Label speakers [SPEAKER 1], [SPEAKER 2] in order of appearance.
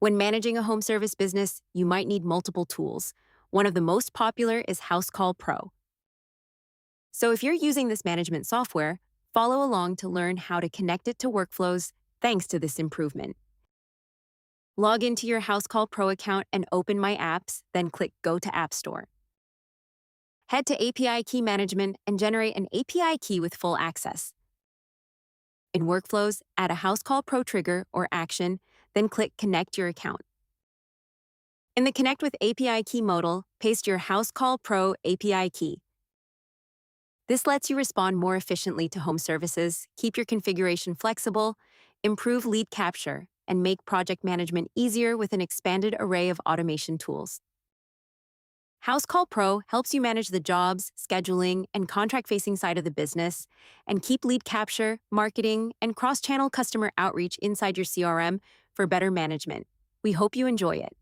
[SPEAKER 1] When managing a home service business, you might need multiple tools. One of the most popular is Housecall Pro. So if you're using this management software, follow along to learn how to connect it to workflows thanks to this improvement. Log into your Housecall Pro account and open My Apps, then click Go to App Store. Head to API Key Management and generate an API key with full access. In Workflows, add a Housecall Pro trigger or action, then click Connect your account. In the Connect with API Key modal, paste your Housecall Pro API key. This lets you respond more efficiently to home services, keep your configuration flexible, improve lead capture, and make project management easier with an expanded array of automation tools. Housecall Pro helps you manage the jobs, scheduling, and contract-facing side of the business, and keep lead capture, marketing, and cross-channel customer outreach inside your CRM for better management. We hope you enjoy it.